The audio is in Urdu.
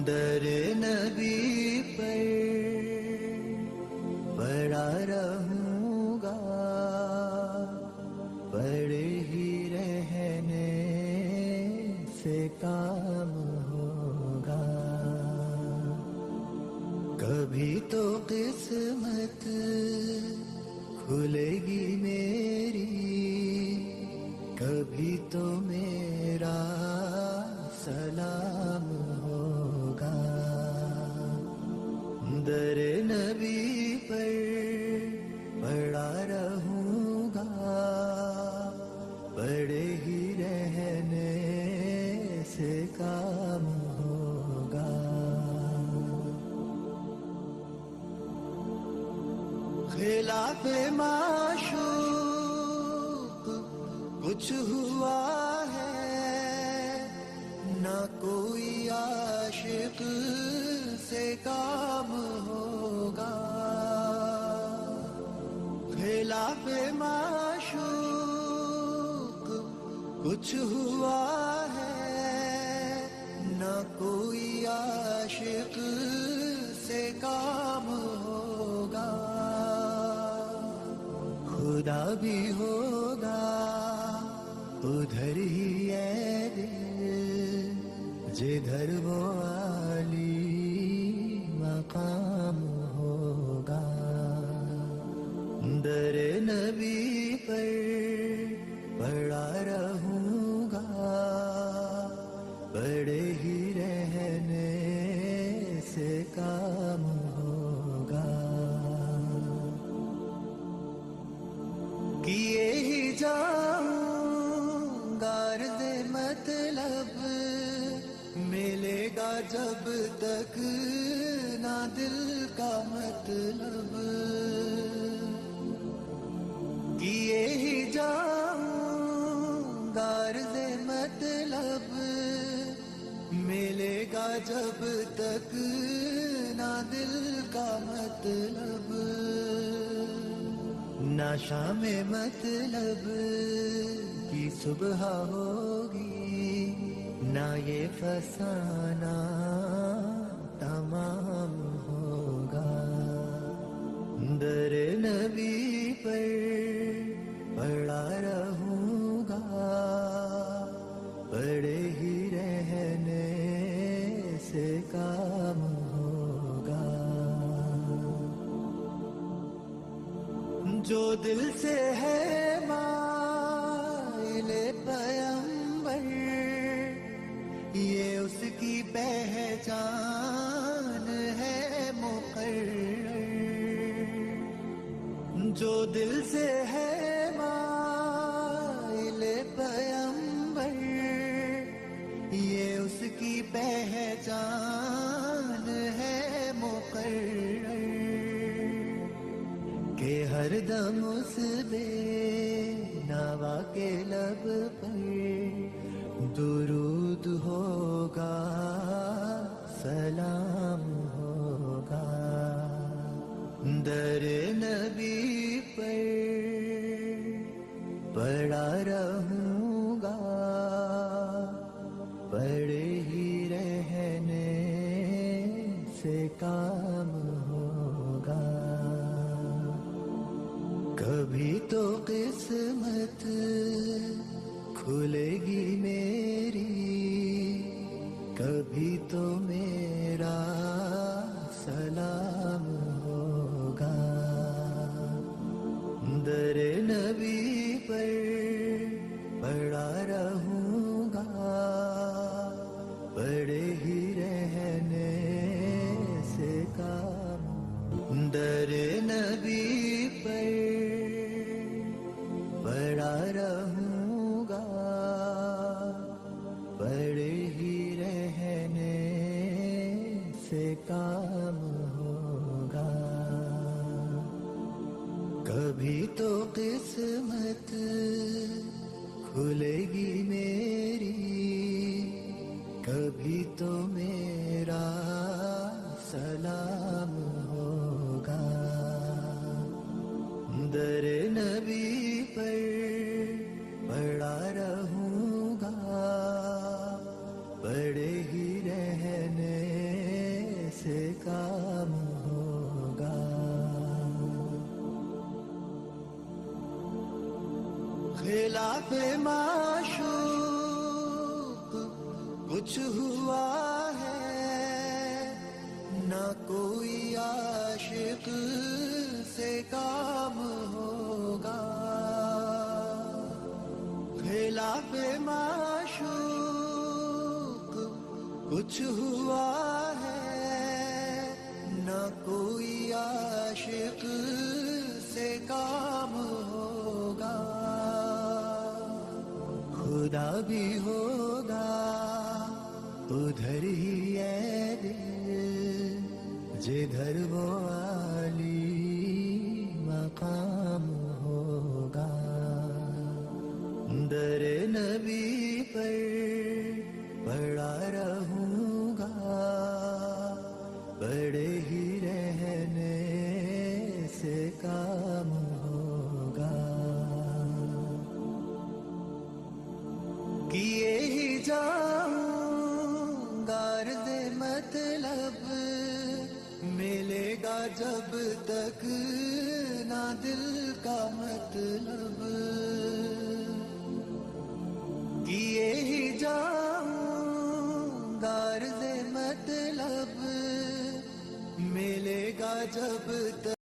در نبی پر پڑا رہوں گا، پڑے ہی رہنے سے کام ہوگا. کبھی تو قسمت کھلے گی میری، کبھی تو میرا سلام ہوگا. در نبی پر پڑا رہوں گا، پڑے ہی رہنے سے کام ہوگا. خلاف معشوق کچھ ہوا ہے، نہ کوئی عاشق سے کام ہوگا. خلاف معشوق کچھ ہوا ہے، نہ کوئی عاشق سے کام ہوگا. خدا بھی ہوگا ادھر ہی ہے دل، جدھر وہ عالی مقام ہوگا. در نبی پر پڑا رہوں گا، پڑے ہی رہنے سے کام ہوگا. کیے ہی جاؤں گا عرض مطلب، ملے گا جب تک نہ دل کا مطلب. کیے ہی جاؤں گا عرض مطلب، ملے گا جب تک نہ دل کا مطلب. نہ شام مطلب کی صبح ہوگی، نہ یہ فسانہ تمام ہوگا. در نبی پر پڑا رہوں گا، پڑے ہی رہنے سے کام ہوگا. جو دل سے ہے مائل پیمبر، یہ اس کی پہچان ہے مقرر. جو دل سے ہے مائل پیمبر، یہ اس کی پہچان ہے مقرر. کہ ہر دم اس بے نوا کے لب پر درود ہوگا، سلام ہوگا. در نبی پر پڑا رہوں گا، پڑے ہی رہنے سے کام ہوگا. کبھی تو قسمت کھلے گی میری، کبھی تو میرا سلام ہوگا. در نبی پر پڑا رہوں گا، پڑے ہی رہنے سے کام. در نبی پر پڑا رہوں گا، پڑے ہی رہنے سے کام ہوگا. کبھی تو قسمت کھلے گی میری، کبھی تو میرا سلام ہوگا. در نبی پر پڑا رہوں گا، پڑے ہی رہنے سے کام ہوگا. خلاف معشوق کچھ ہوا ہے نہ کوئی عاشق سے کام ہوگا. خلاف معشوق کچھ ہوا ہے نہ کوئی عاشق سے کام ہوگا. خدا بھی ہوگا ادھر ہی ہے دل جدھر وہ عالی مقام ہوگا. در نبی پر پڑا رہوں گا بڑے ہی رہنے سے کام ہوگا. کیے ہی جاؤں گا عرض مطلب ملے گا جب تک نہ دل کا مطلب. کیے ہی جاؤں گا عرض مطلب ملے گا جب تک